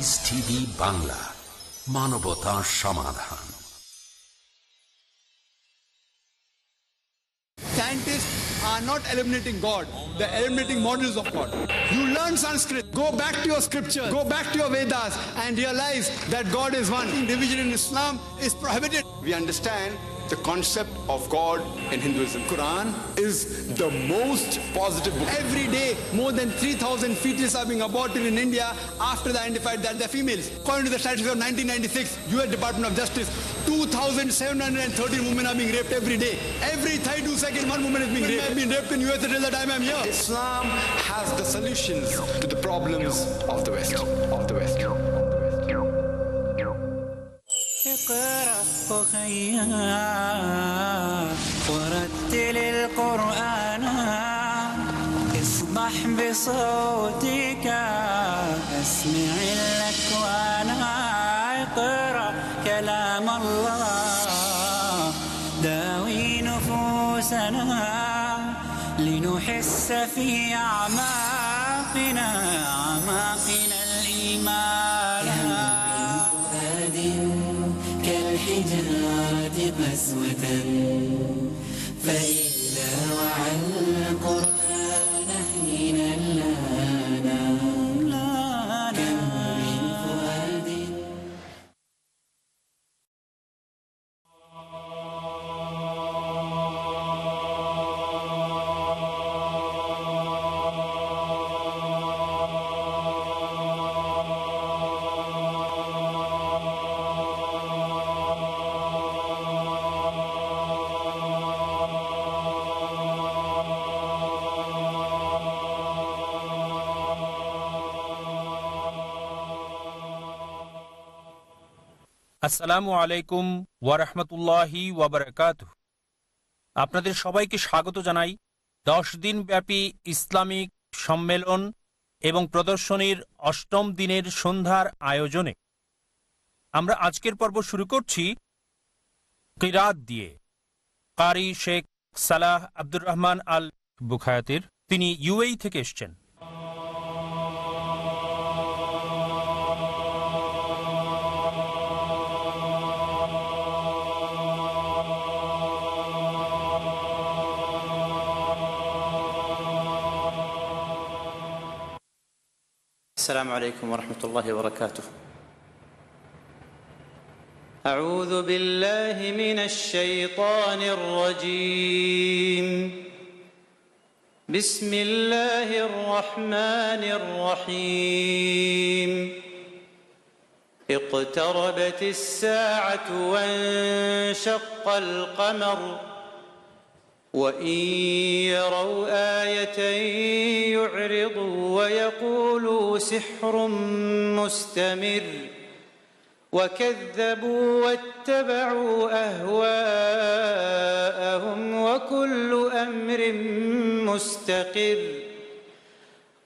Piece TV Bangla, মানবতা সমাধান। Scientists are not eliminating God, they're eliminating models of God. You learn Sanskrit, go back to your scripture, go back to your Vedas and realize that God is one. Division in Islam is prohibited. We understand the concept of God in Hinduism. Quran is the most positive book. Every day, more than 3,000 fetuses are being aborted in India after they identified that they're females. According to the statistics of 1996, US Department of Justice, 2,713 women are being raped every day. Every 32 seconds, one woman is being raped. I've been raped in US till the time I'm here. Islam has the solutions to the problems of the West. اقرأ أخيا ورتل القرآن اصبح بصوتك اسمع الأكوان اقرأ كلام الله داوي نفوسنا لنحس في أعماقنا الإيمان كالحجارة قسوة فإذا وعى القرآن حين لانا كم من فؤاد. আসসালামু আলাইকুম ওয়া রাহমাতুল্লাহি ওয়া বারাকাতুহু। আপনাদের সবাইকে স্বাগত জানাই 10 দিন ব্যাপী ইসলামিক সম্মেলন এবং প্রদর্শনীর 8ম দিনের সন্ধ্যার আয়োজনে। আমরা আজকের পর্ব শুরু করছি কিরাত দিয়ে। কারি শেখ সালাহ আব্দুর রহমান আল বুখায়াতের, তিনি ইউএই থেকে এসেছেন। السلام عليكم ورحمة الله وبركاته. أعوذ بالله من الشيطان الرجيم. بسم الله الرحمن الرحيم. اقتربت الساعة وانشق القمر وإن يروا آية يعرضوا ويقولوا سحر مستمر وكذبوا واتبعوا أهواءهم وكل أمر مستقر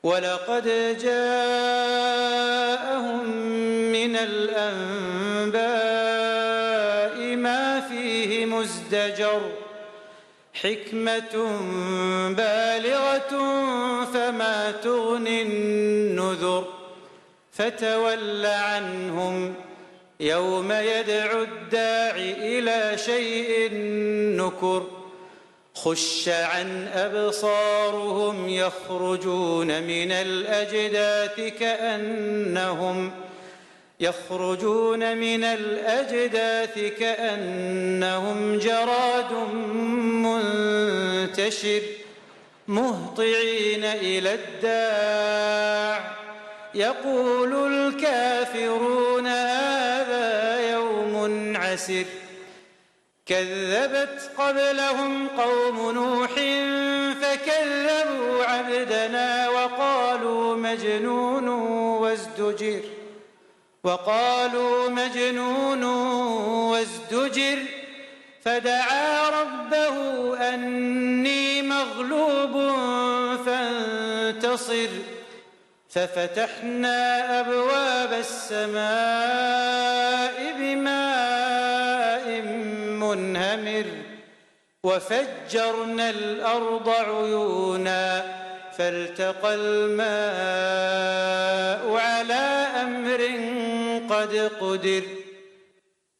ولقد جاءهم من الأنباء ما فيه مزدجر حكمة بالغة فما تغني النذر فتول عنهم يوم يدعو الداع إلى شيء نكر خش عن أبصارهم يخرجون من الأجداث كأنهم جراد منتشر مهطعين إلى الداع يقول الكافرون هذا يوم عسر كذبت قبلهم قوم نوح فكذبوا عبدنا وقالوا مجنون وازدجر فدعا ربه أني مغلوب فانتصر ففتحنا أبواب السماء بماء منهمر وفجرنا الأرض عيونا فالتقى الماء على أمر قد قدر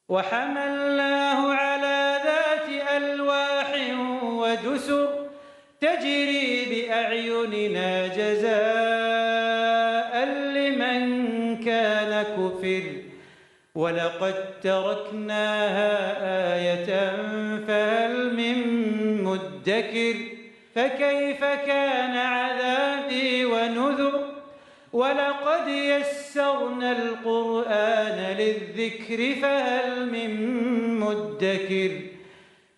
وحملناه على ذات ألواح ودسر تجري بأعيننا جزاء لمن كان كفر ولقد تركناها آية فهل من مدكر فكيف كان عذابي ونذر ولقد يسرنا القرآن للذكر فهل من مدكر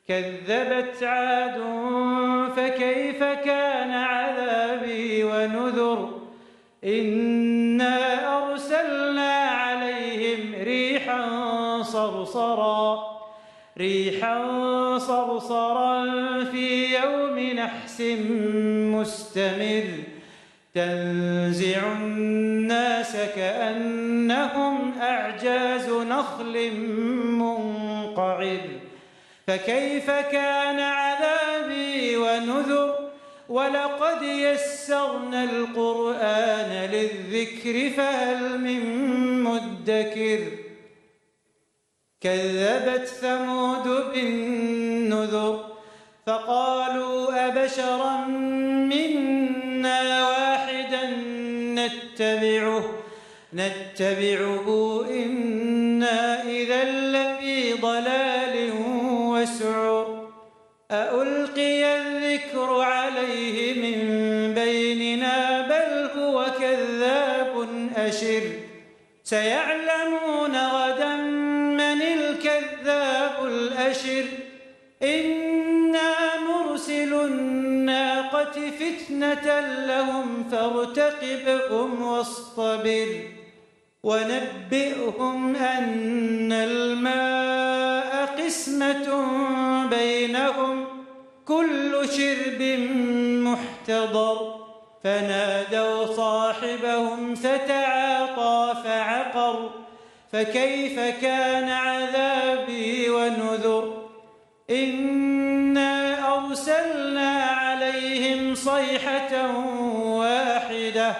كذبت عاد فكيف كان عذابي ونذر إنا أرسلنا عليهم ريحا صرصرا في يوم نحس مستمر تنزع الناس كأنهم أعجاز نخل منقعر فكيف كان عذابي ونذر ولقد يسرنا القرآن للذكر فهل من مدكر كذبت ثمود بالنذر فقالوا أبشرا منا واحدا نتبعه إنا إذا لفي ضلال وسعر أألقي الذكر عليه من بيننا بل هو كذاب أشر سيعلمون غدا من الكذاب الأشر إنا مرسل الناقة فتنة لهم فارتقبهم واصطبر ونبئهم أن الماء قسمة بينهم كل شرب محتضر فنادوا صاحبهم فتعاطى فعقر فكيف كان عذابي ونذر إنا أرسلنا عليهم صيحة واحدة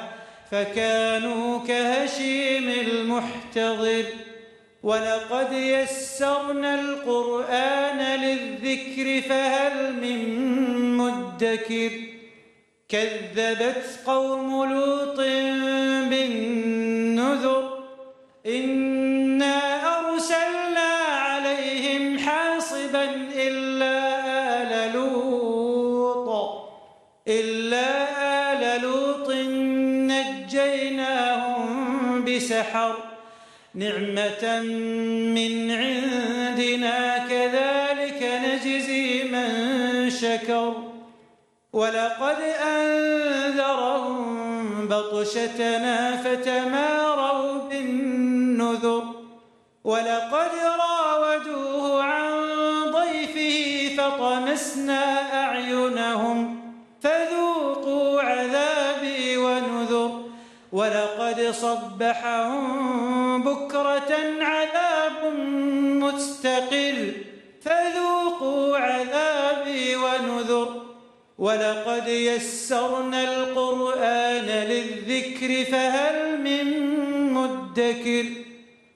فكانوا كهشيم المحتضر ولقد يسرنا القرآن للذكر فهل من مدكر كذبت قوم لوط بالنذر إنا أرسلنا عليهم حاصبا إلا آل لوط نجيناهم بسحر نعمة من عندنا كذلك نجزي من شكر ولقد أنذرهم بطشتنا فتماروا بالنذر ولقد راودوه عن ضيفه فطمسنا أعينهم فذوقوا عذابي ونذر ولقد صبحهم بكرة عذاب مستقل فذوقوا عذابي ونذر ولقد يسرنا القرآن للذكر فهل من مدكر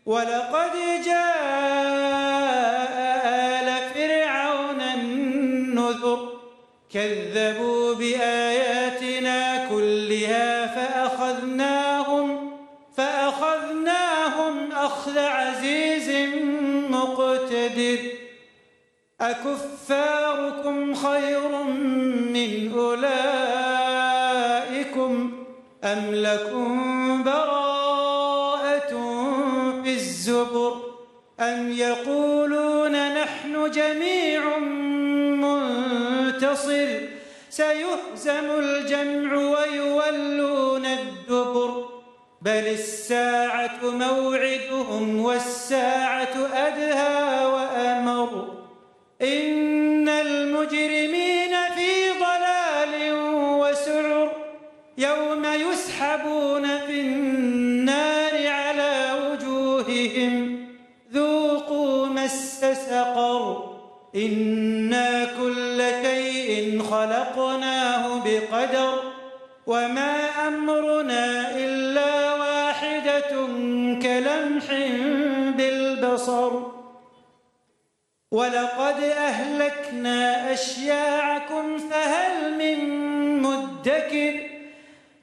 ولقد جاء آل فرعون النذر كذبوا بآياتنا كلها فأخذناهم أخذ عزيز مقتدر أكفاركم خير من أولئكم أم لكم براءة في الزبر أم يقولون نحن جميع منتصر سيهزم الجمع ويولون الدبر بل الساعة موعدهم والساعة أدهى وأمر إن المجرمين في ضلال وسعر يوم يسحبون في النار على وجوههم ذوقوا مس سقر إنا كل شيء خلقناه بقدر أمرنا إلا واحدة كلمح بالبصر ولقد أهلكنا أشياعكم فهل من مدكر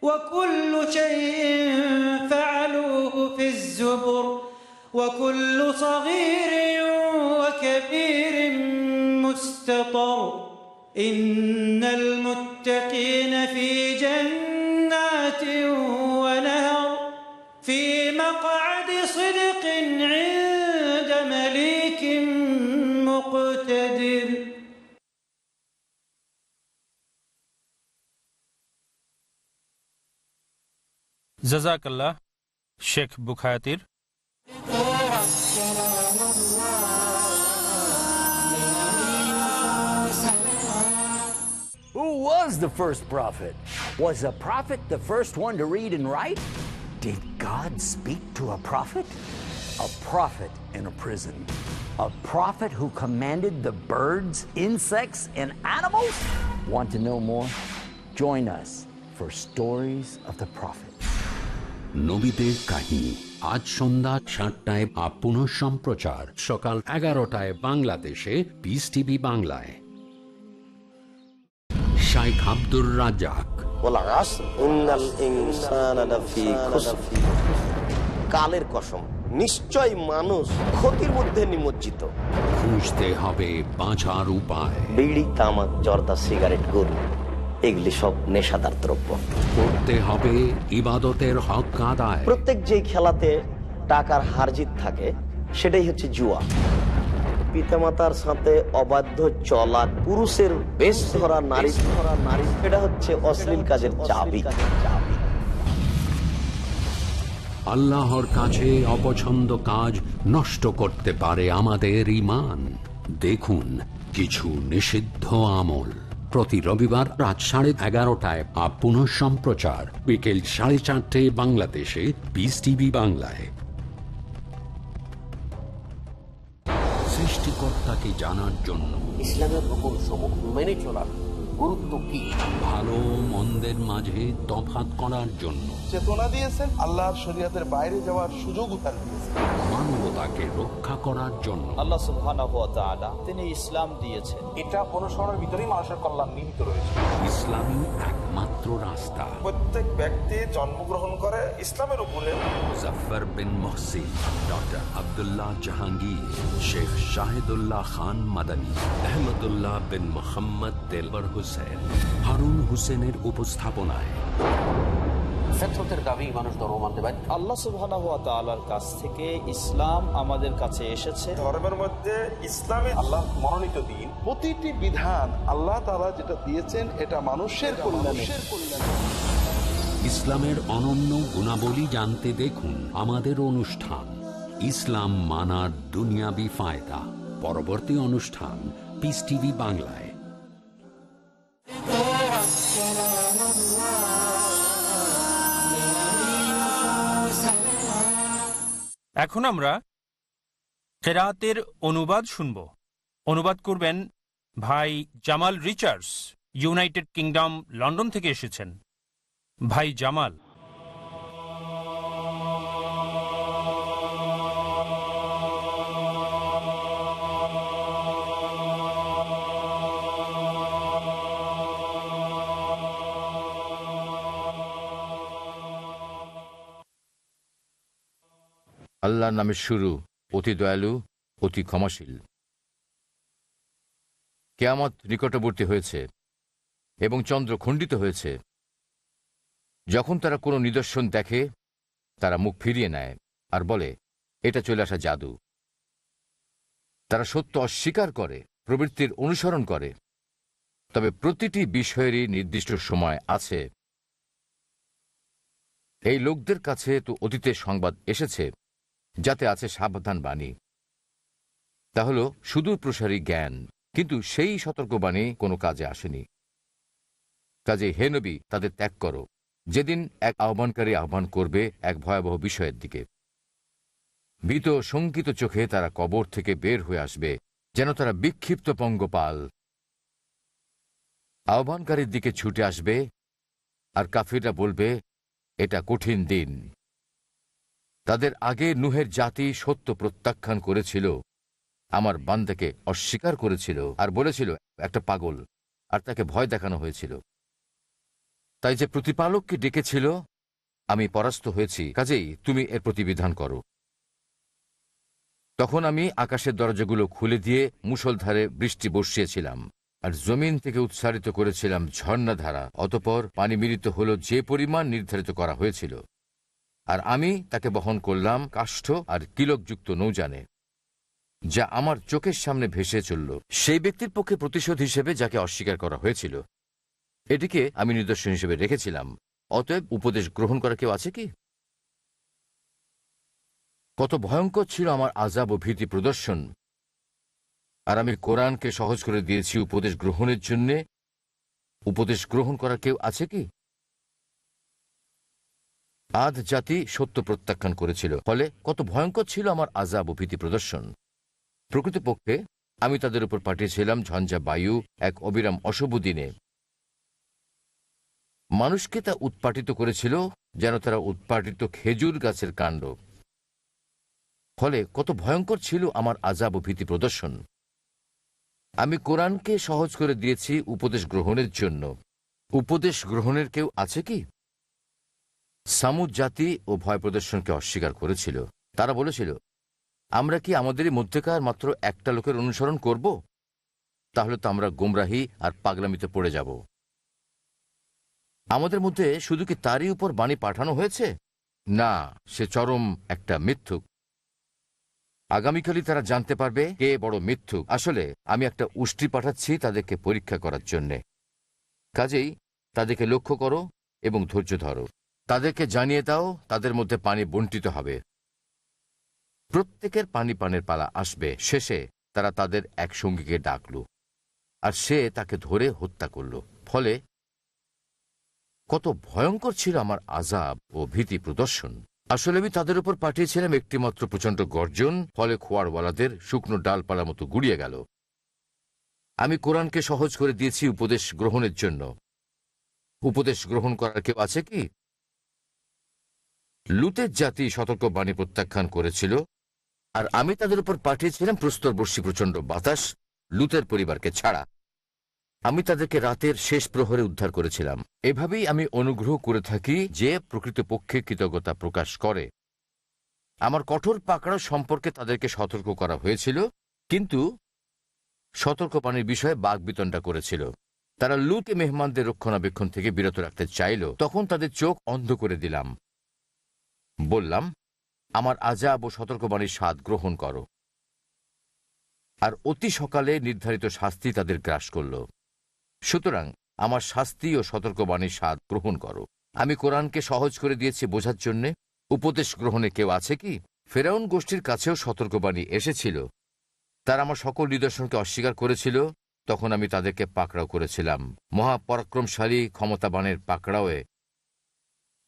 وكل شيء فعلوه في الزبر وكل صغير وكبير مستطر إن المتقين في جنات ونهر في مقعد صدق عند مليك مقتدر জাযাকাল্লাহ Sheikh বুখায়াতির। Who was the first prophet? Was a prophet the first one to read and write? Did God speak to a prophet? A prophet in a prison. A prophet who commanded the birds, insects, and animals? Want to know more? Join us for Stories of the Prophet. নবীদের কাহিনী আজ সন্ধ্যা ৭টায় পুনঃ সম্প্রচার সকাল ১১টায় বাংলাদেশে piece TV বাংলায়। শাইখ আব্দুর রাজ্জাক। কালের কসম, নিশ্চয় মানুষ ক্ষতির মধ্যে নিমজ্জিত। খুঁজতে হবে বাঁচার উপায়। বিড়ি, তামাক, জর্দা, সিগারেট, গরু, এগুলি সব নেশাদার দ্রব্য। করতে হবে ইবাদতের হক আদায়। প্রত্যেক যে খেলাতে টাকার হার জিত থাকে সেটাই হচ্ছে জুয়া। পিতামাতার সাথে অবাধ্য চলা, পুরুষের বেশ ধরা, নারী এটা হচ্ছে অশ্লীল কাজের চাবি। আল্লাহর কাছে অপছন্দ কাজ নষ্ট করতে পারে আমাদের ঈমান। দেখুন কিছু নিষিদ্ধ আমল প্রতি রবিবার রাত 11:30টায় পুনঃ সম্প্রচার বিকেল 4:30 বাংলাদেশে পিস টিভি বাংলায়। সৃষ্টিকর্তাকে জানার জন্য ইসলামের হুকুম সমূহ মেনে চলার গুরুত্ব কি, ভালো মন্দের মাঝে তফাৎ করার জন্য চেতনা দিয়েছেন, আল্লাহর শরীয়তের বাইরে যাওয়ার সুযোগ দিয়েছেন, মানবতাকে রক্ষা করার জন্য আল্লাহ সুবহানাহু ওয়া তাআলা তিনি ইসলাম দিয়েছেন। এটা অনুসরণের ভিতরেই মানুষের কল্যাণ নিহিত রয়েছে। ইসলামই একমাত্র রাস্তা। প্রত্যেক ব্যক্তি জন্মগ্রহণ করে ইসলামের উপরে। মুজাফফর বিন মুহসিন, ডক্টর আব্দুল্লাহ জাহাঙ্গীর, শেখ শাহিদুল্লাহ খান মাদানী, আহমদুল্লাহ বিন মোহাম্মদ দেলবর হোসেন, হারুন হোসেনের উপস্থাপনায় ফিতরতের দাবি মানুষ ধর্ম মানতে বাধ্য। আল্লাহ সুবহানাহু ওয়া তাআলার কাছ থেকে ইসলাম আমাদের কাছে এসেছে। ধর্মের মধ্যে ইসলামে আল্লাহ মনোনীত দিন, প্রতিটি বিধান আল্লাহ তাআলা যেটা দিয়েছেন এটা মানুষের কল্যাণে। ইসলামের অনন্য গুণাবলী জানতে দেখুন আমাদের অনুষ্ঠান ইসলাম মানার দুনিয়াবি ফায়দা। পরবর্তী অনুষ্ঠান পিস টিভি বাংলায়। এখন আমরা কেরাতের অনুবাদ শুনব। অনুবাদ করবেন ভাই Jamal Richards, United kingdom London থেকে এসেছেন। ভাই জামাল। আল্লাহর নামে শুরু, অতি দয়ালু, অতি ক্ষমাশীল। কিয়ামত নিকটবর্তী হয়েছে এবং চন্দ্র খণ্ডিত হয়েছে। যখন তারা কোনো নিদর্শন দেখে তারা মুখ ফিরিয়ে নেয় আর বলে এটা চলে আসা জাদু। তারা সত্য অস্বীকার করে, প্রবৃত্তির অনুসরণ করে। তবে প্রতিটি বিষয়েরই নির্দিষ্ট সময় আছে। এই লোকদের কাছে তো অতীতের সংবাদ এসেছে যাতে আছে সাবধান বাণী। তা হল সুদূর প্রসারী জ্ঞান, কিন্তু সেই সতর্কবাণী কোনো কাজে আসেনি। কাজে হে নবী, তাদের ত্যাগ করো, যেদিন এক আহ্বানকারী আহ্বান করবে এক ভয়াবহ বিষয়ের দিকে। ভীত শঙ্কিত চোখে তারা কবর থেকে বের হয়ে আসবে, যেন তারা বিক্ষিপ্ত পঙ্গপাল। আহ্বানকারীর দিকে ছুটে আসবে আর কাফিররা বলবে, এটা কঠিন দিন। তাদের আগে নূহের জাতি সত্য প্রত্যাখ্যান করেছিল, আমার বান্দাকে অস্বীকার করেছিল আর বলেছিল একটা পাগল, আর তাকে ভয় দেখানো হয়েছিল। তাই যে প্রতিপালককে ডেকেছিল, আমি পরাস্ত হয়েছি, কাজেই তুমি এর প্রতিবিধান করো। তখন আমি আকাশের দরজাগুলো খুলে দিয়ে মুষলধারে বৃষ্টি বর্ষিয়েছিলাম আর জমিন থেকে উৎসারিত করেছিলাম ঝর্ণাধারা। অতঃপর পানি মিলিত হল যে পরিমাণ নির্ধারিত করা হয়েছিল, আর আমি তাকে বহন করলাম কাষ্ঠ আর কিলকযুক্ত নৌযানে, যা আমার চোখের সামনে ভেসে চলল সেই ব্যক্তির পক্ষে প্রতিশোধ হিসেবে যাকে অস্বীকার করা হয়েছিল। এটিকে আমি নিদর্শন হিসেবে রেখেছিলাম। অতএব উপদেশ গ্রহণ করা কেউ আছে কি? কত ভয়ঙ্কর ছিল আমার আযাব ও ভীতি প্রদর্শন। আর আমি কোরআনকে সহজ করে দিয়েছি উপদেশ গ্রহণের জন্যে। উপদেশ গ্রহণ করা কেউ আছে কি? আদ জাতি সত্য প্রত্যাখ্যান করেছিল, ফলে কত ভয়ঙ্কর ছিল আমার আযাব ও ভীতি প্রদর্শন। প্রকৃতপক্ষে আমি তাদের উপর পাঠিয়েছিলাম ঝঞ্ঝা বায়ু এক অবিরাম অশুভ দিনে। মানুষকে তা উৎপাটিত করেছিল যেন তারা উৎপাটিত খেজুর গাছের কাণ্ড। ফলে কত ভয়ঙ্কর ছিল আমার আযাব ও ভীতি প্রদর্শন। আমি কোরআনকে সহজ করে দিয়েছি উপদেশ গ্রহণের জন্য। উপদেশ গ্রহণের কেউ আছে কি? সামুদ জাতি ও ভয় প্রদর্শনকে অস্বীকার করেছিল। তারা বলেছিল, আমরা কি আমাদেরই মধ্যেকার মাত্র একটা লোকের অনুসরণ করব? তাহলে তো আমরা গোমরাহি আর পাগলামিতে পড়ে যাব। আমাদের মধ্যে শুধু কি তারই উপর বাণী পাঠানো হয়েছে? না, সে চরম একটা মিথ্যুক। আগামীকালই তারা জানতে পারবে কে বড় মিথ্যুক। আসলে আমি একটা উষ্ট্রি পাঠাচ্ছি তাদেরকে পরীক্ষা করার জন্যে। কাজেই তাদেরকে লক্ষ্য করো এবং ধৈর্য ধরো। তাদেরকে জানিয়ে দাও তাদের মধ্যে পানি বণ্টিত হবে। প্রত্যেকের পানি পানের পালা আসবে। শেষে তারা তাদের এক সঙ্গীকে ডাকল, আর সে তাকে ধরে হত্যা করল। ফলে কত ভয়ঙ্কর ছিল আমার আযাব ও ভীতি প্রদর্শন। আসলে আমি তাদের উপর পাঠিয়েছিলাম একটিমাত্র প্রচণ্ড গর্জন, ফলে খোয়ারওয়ালাদের শুকনো ডালপালার মতো গুড়িয়ে গেল। আমি কোরআনকে সহজ করে দিয়েছি উপদেশ গ্রহণের জন্য। উপদেশ গ্রহণ করার কেউ আছে কি? লুতের জাতি সতর্কবাণী প্রত্যাখ্যান করেছিল, আর আমি তাদের উপর পাঠিয়েছিলাম প্রস্তরবর্ষী প্রচণ্ড বাতাস, লুতের পরিবারকে ছাড়া। আমি তাদেরকে রাতের শেষ প্রহরে উদ্ধার করেছিলাম। এভাবেই আমি অনুগ্রহ করে থাকি যে প্রকৃতপক্ষে কৃতজ্ঞতা প্রকাশ করে। আমার কঠোর পাকড়াও সম্পর্কে তাদেরকে সতর্ক করা হয়েছিল, কিন্তু সতর্কবাণীর বিষয়ে বাকবিতণ্ডা করেছিল। তারা লুতে মেহমানদের রক্ষণাবেক্ষণ থেকে বিরত রাখতে চাইল। তখন তাদের চোখ অন্ধ করে দিলাম। বললাম, আমার আযাব ও সতর্কবাণীর স্বাদ গ্রহণ করো। আর অতি সকালে নির্ধারিত শাস্তি তাদের গ্রাস করল। সুতরাং আমার শাস্তি ও সতর্কবাণীর স্বাদ গ্রহণ করো। আমি কোরআনকে সহজ করে দিয়েছি বোঝার জন্যে। উপদেশ গ্রহণে কেউ আছে কি? ফেরাউন গোষ্ঠীর কাছেও সতর্কবাণী এসেছিল। তারা আমার সকল নিদর্শনকে অস্বীকার করেছিল। তখন আমি তাদেরকে পাকড়াও করেছিলাম মহাপরাক্রমশালী ক্ষমতাবানের পাকড়াওয়ে।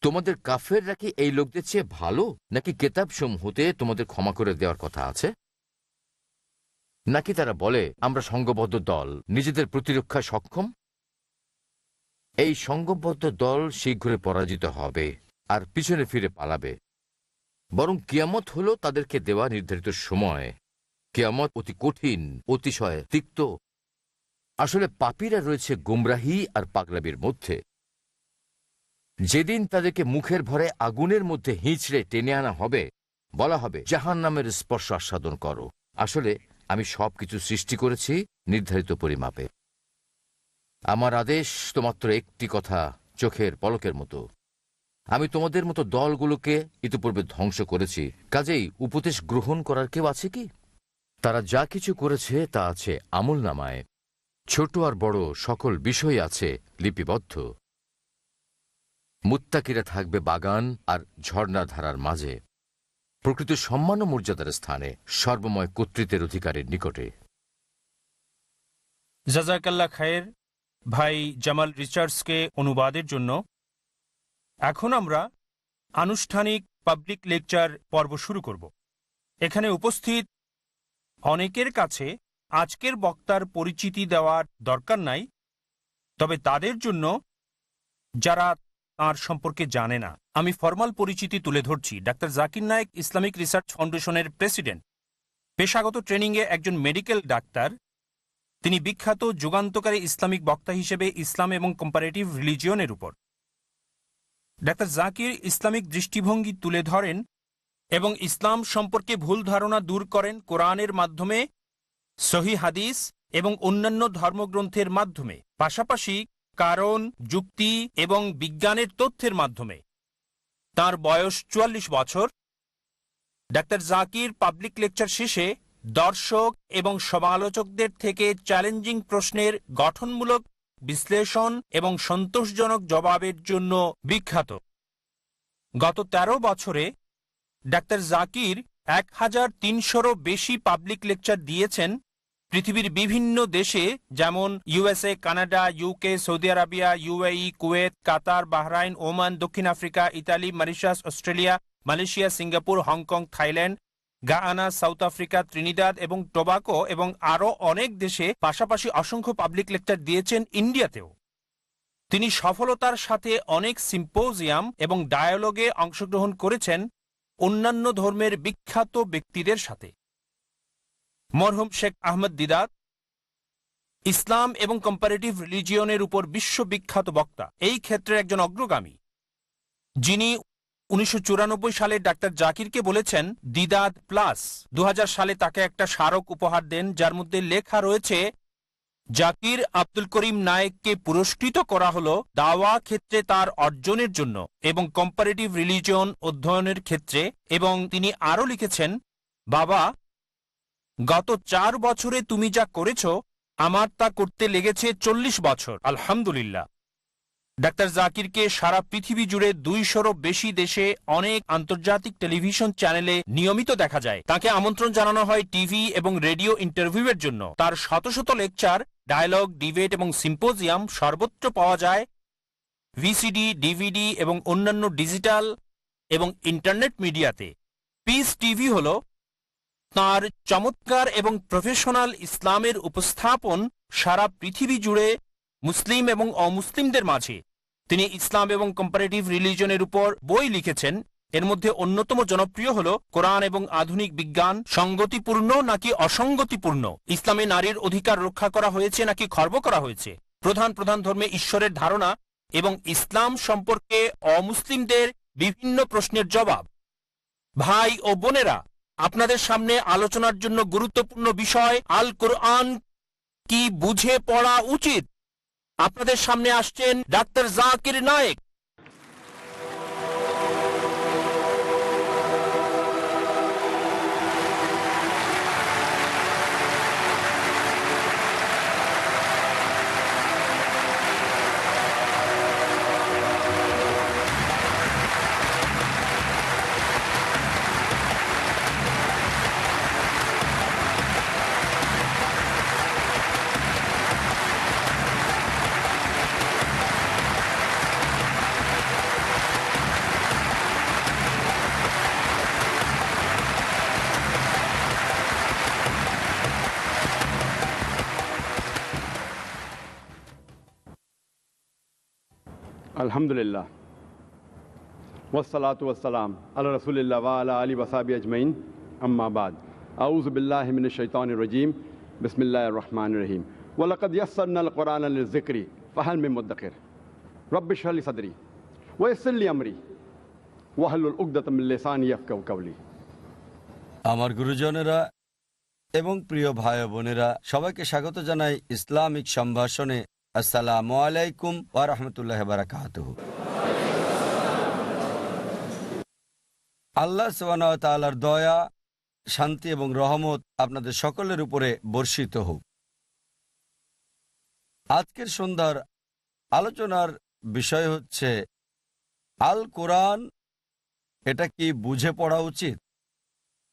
তোমাদের কাফেররা কি এই লোকদের চেয়ে ভালো, নাকি কেতাবসমূহতে তোমাদের ক্ষমা করে দেওয়ার কথা আছে? নাকি তারা বলে আমরা সংঘবদ্ধ দল, নিজেদের প্রতিরক্ষায় সক্ষম? এই সংঘবদ্ধ দল শীঘ্রই পরাজিত হবে আর পিছনে ফিরে পালাবে। বরং কিয়ামত হল তাদেরকে দেওয়া নির্ধারিত সময়। কিয়ামত অতি কঠিন, অতিশয় তিক্ত। আসলে পাপীরা রয়েছে গুমরাহি আর পাগলামির মধ্যে। যেদিন তাদেরকে মুখের ভরে আগুনের মধ্যে হিঁচড়ে টেনে আনা হবে, বলা হবে জাহান্নামের স্পর্শ আস্বাদন করো। আসলে আমি সবকিছু সৃষ্টি করেছি নির্ধারিত পরিমাপে। আমার আদেশ তো মাত্র একটি কথা, চোখের পলকের মতো। আমি তোমাদের মতো দলগুলোকে ইতিপূর্বে ধ্বংস করেছি। কাজেই উপদেশ গ্রহণ করার কেউ আছে কি? তারা যা কিছু করেছে তা আছে আমলনামায়। ছোট আর বড় সকল বিষয় আছে লিপিবদ্ধ। মুত্তাকিরা থাকবে বাগান আর ঝর্ণার ধারার মাঝে, প্রকৃত সম্মান ও মর্যাদার স্থানে, সর্বময় কর্তৃত্বের অধিকারের নিকটে। জাযাকাল্লাহ খায়ের ভাই জামাল রিচার্ডসকে অনুবাদের জন্য। এখন আমরা আনুষ্ঠানিক পাবলিক লেকচার পর্ব শুরু করব। এখানে উপস্থিত অনেকের কাছে আজকের বক্তার পরিচিতি দেওয়ার দরকার নাই, তবে তাদের জন্য যারা তাঁর সম্পর্কে জানে না। আমি ফরমাল পরিচিতি তুলে ধরছি। Doctor Zakir Naik Islamic research ফাউন্ডেশনের প্রেসিডেন্ট, পেশাগত ট্রেনিংয়ে একজন মেডিকেল ডাক্তার। তিনি বিখ্যাত যুগান্তকারী ইসলামিক বক্তা হিসেবে ইসলাম এবং কম্পারেটিভ রিলিজিয়নের উপর। ডাক্তার জাকির ইসলামিক দৃষ্টিভঙ্গি তুলে ধরেন এবং ইসলাম সম্পর্কে ভুল ধারণা দূর করেন কোরআনের মাধ্যমে, সহিহ হাদিস এবং অন্যান্য ধর্মগ্রন্থের মাধ্যমে, পাশাপাশি কারণ, যুক্তি এবং বিজ্ঞানের তথ্যের মাধ্যমে। তার বয়স ৪৪ বছর। ডাক্তার জাকির পাবলিক লেকচার শেষে দর্শক এবং সমালোচকদের থেকে চ্যালেঞ্জিং প্রশ্নের গঠনমূলক বিশ্লেষণ এবং সন্তোষজনক জবাবের জন্য বিখ্যাত। গত ১৩ বছরে ডাক্তার জাকির ১৩০০রও বেশি পাবলিক লেকচার দিয়েছেন পৃথিবীর বিভিন্ন দেশে, যেমন USA, Canada, UK, Saudi Arabia, UAE, Kuwait, Qatar, Bahrain, Oman, দক্ষিণ Africa, Italy, Mauritius, Australia, Malaysia, Singapore, Hong Kong, Thailand, Guyana, south Africa, Trinidad এবং টোবাকো এবং আরও অনেক দেশে, পাশাপাশি অসংখ্য পাবলিক লেকচার দিয়েছেন ইন্ডিয়াতেও। তিনি সফলতার সাথে অনেক সিম্পোজিয়াম এবং ডায়ালগে অংশগ্রহণ করেছেন অন্যান্য ধর্মের বিখ্যাত ব্যক্তিদের সাথে। মরহুম শেখ আহমদ দিদাত ইসলাম এবং কম্পারেটিভ রিলিজিয়নের উপর বিশ্ববিখ্যাত বক্তা, এই ক্ষেত্রে একজন অগ্রগামী, যিনি ১৯৯৪ সালে ডাক্তার জাকিরকে বলেছেন দিদাত প্লাস। ২০০০ সালে তাকে একটা স্মারক উপহার দেন, যার মধ্যে লেখা রয়েছে, জাকির আব্দুল করিম নায়েককে পুরস্কৃত করা হলো দাওয়া ক্ষেত্রে তার অর্জনের জন্য এবং কম্পারেটিভ রিলিজিয়ন অধ্যয়নের ক্ষেত্রে। এবং তিনি আরও লিখেছেন, বাবা, গত ৪ বছরে তুমি যা করেছ আমার তা করতে লেগেছে ৪০ বছর, আলহামদুলিল্লাহ। ডাক্তার জাকিরকে সারা পৃথিবী জুড়ে ২০০রও বেশি দেশে অনেক আন্তর্জাতিক টেলিভিশন চ্যানেলে নিয়মিত দেখা যায়। তাকে আমন্ত্রণ জানানো হয় টিভি এবং রেডিও ইন্টারভিউয়ের জন্য। তার শত শত লেকচার, ডায়ালগ, ডিবেট এবং সিম্পোজিয়াম সর্বত্র পাওয়া যায় ভিসিডি, ডিভিডি এবং অন্যান্য ডিজিটাল এবং ইন্টারনেট মিডিয়াতে। পিস টিভি হল তাঁর চমৎকার এবং প্রফেশনাল ইসলামের উপস্থাপন সারা পৃথিবী জুড়ে মুসলিম এবং অমুসলিমদের মাঝে। তিনি ইসলাম এবং কম্পারেটিভ রিলিজনের উপর বই লিখেছেন। এর মধ্যে অন্যতম জনপ্রিয় হল কোরআন এবং আধুনিক বিজ্ঞান সঙ্গতিপূর্ণ নাকি অসঙ্গতিপূর্ণ, ইসলামে নারীর অধিকার রক্ষা করা হয়েছে নাকি খর্ব করা হয়েছে, প্রধান প্রধান ধর্মে ঈশ্বরের ধারণা এবং ইসলাম সম্পর্কে অমুসলিমদের বিভিন্ন প্রশ্নের জবাব। ভাই ও বোনেরা, আপনাদের সামনে আলোচনার জন্য গুরুত্বপূর্ণ বিষয় আল কোরআন কি বুঝে পড়া উচিত। আপনাদের সামনে আসছেন ডাক্তার জাকির নায়েক। अल्हम्दुलिल्लाह वस्सलातु वस्सलाम अला रसूलिल्लाह व अला आलिहि व सहबिहि अजमईन अम्मा बाद अऊज़ु बिल्लाहि मिनश शैतानिर रजीम बिस्मिल्लाहिर रहमानिर रहीम व लक़द यस्सरनल क़ुरआन लिज़िक्रि फ़हल मिन मुद्दकिर रब्बि इश्रह ली सदरी व यस्सिर ली अमरी वहलुल उक़दतम मिन लिसानी यफ़क़हू क़ौली। আমার গুরুজনেরা এবং প্রিয় ভাই বোনেরা, সবাইকে স্বাগত জানাই ইসলামিক সম্ভাষণে। আসসালামু আলাইকুম ওয়া রাহমাতুল্লাহি ওয়া বারাকাতুহু। আল্লাহ সুবহানাহু ওয়া তাআলার দয়া, শান্তি এবং রহমত আপনাদের সকলের উপরে বর্ষিত হোক। আজকের সন্ধ্যার আলোচনার বিষয় হচ্ছে আল কোরআন, এটা কি বুঝে পড়া উচিত।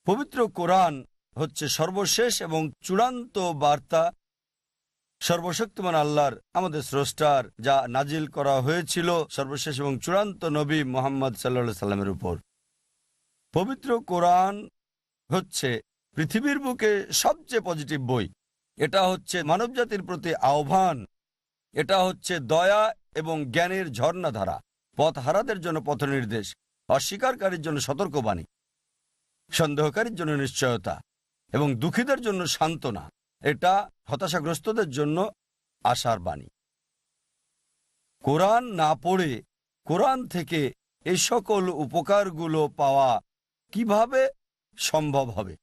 পবিত্র কোরআন হচ্ছে সর্বশেষ এবং চূড়ান্ত বার্তা সর্বশক্তিমান আল্লাহর, আমাদের স্রষ্টার, যা নাজিল করা হয়েছিল সর্বশেষ এবং চূড়ান্ত নবী মুহাম্মদ সাল্লাল্লাহু আলাইহি সাল্লামের উপর। পবিত্র কোরআন হচ্ছে পৃথিবীর বুকে সবচেয়ে পজিটিভ বই। এটা হচ্ছে মানবজাতির প্রতি আহ্বান, এটা হচ্ছে দয়া এবং জ্ঞানের ঝর্ণাধারা। পথহারাদের জন্য পথ নির্দেশ, অস্বীকারীর জন্য সতর্কবাণী, সন্দেহকারীর জন্য নিশ্চয়তা এবং দুঃখীদের জন্য সান্ত্বনা। এটা হতাশাগ্রস্তদের জন্য আশার বাণী। কোরআন না পড়ে কোরআন থেকে এই সকল উপকারগুলো পাওয়া কিভাবে সম্ভব হবে?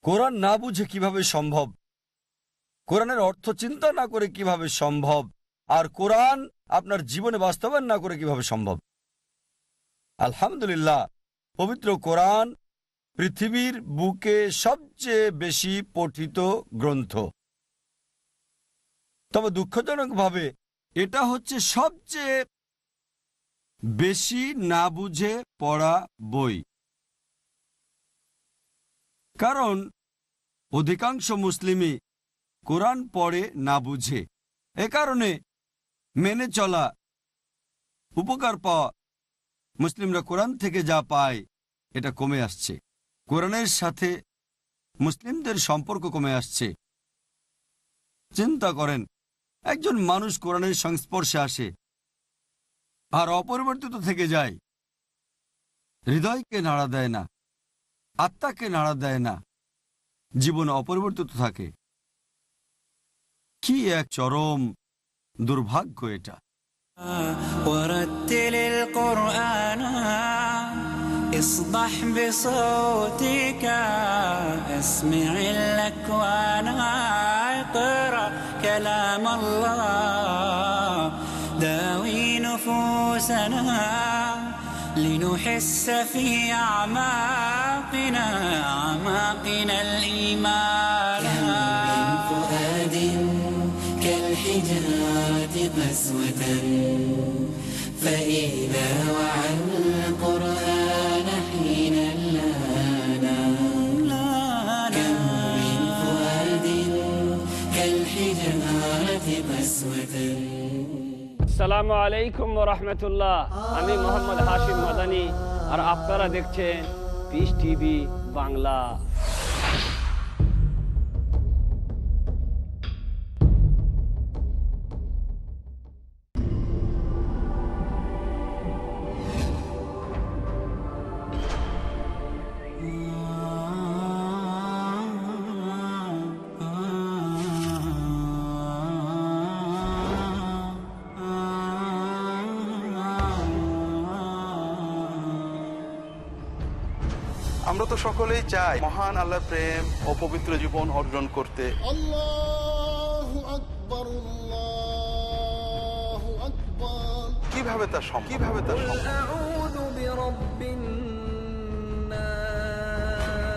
কোরআন না বুঝে কিভাবে সম্ভব? কোরআনের অর্থ চিন্তা না করে কিভাবে সম্ভব? আর কোরআন আপনার জীবনে বাস্তবায়ন না করে কিভাবে সম্ভব? আলহামদুলিল্লাহ, পবিত্র কোরআন পৃথিবীর বুকে সবচেয়ে বেশি পঠিত গ্রন্থ। তবে দুঃখজনকভাবে এটা হচ্ছে সবচেয়ে বেশি না বুঝে পড়া বই। কারণ অধিকাংশ মুসলিমই কোরআন পড়ে না বুঝে। এ কারণে মেনে চলা, উপকার পাওয়া, মুসলিমরা কোরআন থেকে যা পায় এটা কমে আসছে। কোরআনের সাথে মুসলিমদের সম্পর্ক কমে আসছে। চিন্তা করেন, একজন মানুষ কোরআনের সংস্পর্শে আসে আর অপরিবর্তিত থেকে যায়, হৃদয়কে নাড়া দেয় না, আত্মাকে নাড়া দেয় না, জীবন অপরিবর্তিত থাকে। কি এক চরম দুর্ভাগ্য এটা। ورتل القرآن اصبح بصوتك اسمع الأكوان اقرأ كلام الله داوي نفوسنا لنحس في أعماقنا الإيمان. كم من فؤاد كالحجارة قسوة فإذا وعى القرآن حينا لانا. كم من فؤاد كالحجارة قسوة. আসসালামু আলাইকুম ওয়া রাহমাতুল্লাহ। আমি মোহাম্মদ হাশিম মাদানী আর আপনারা দেখছেন পিস টিভি বাংলা। আমরা তো সকলেই চাই মহান আল্লাহর প্রেম ও পবিত্র জীবন অর্জন করতে। আল্লাহু আকবার, আল্লাহু আকবার। কিভাবে তা সম্ভব? আউযু বিরাব্বিন নাস।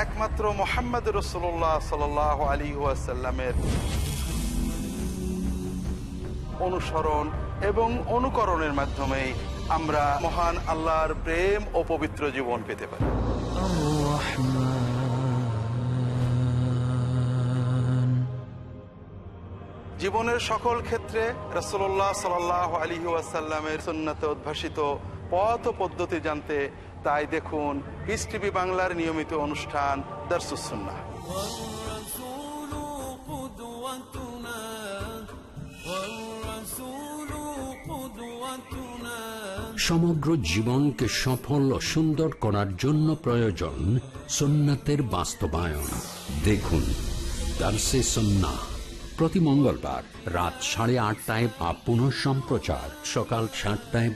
একমাত্র মুহাম্মদ রাসূলুল্লাহ সাল্লাল্লাহু আলাইহি ওয়াসাল্লামের অনুসরণ এবং অনুকরণের মাধ্যমে আমরা মহান আল্লাহর প্রেম ও পবিত্র জীবন পেতে পারি। জীবনের সকল ক্ষেত্রে রাসূলুল্লাহ সাল্লাল্লাহু আলাইহি ওয়াসাল্লামের সুন্নাতে উদ্ভাসিত পথ ও পদ্ধতি জানতে তাই দেখুন পিস টিভি বাংলার নিয়মিত অনুষ্ঠান দারসুস সুন্নাহ। সমগ্র জীবনকে সফল ও সুন্দর করার জন্য প্রয়োজন সুন্নাতের বাস্তবায়ন। দেখুন দারসে সুন্নাহ প্রতি মঙ্গলবার রাত 8:30টায় বা পুনঃ সম্প্রচার সকাল 7টায়।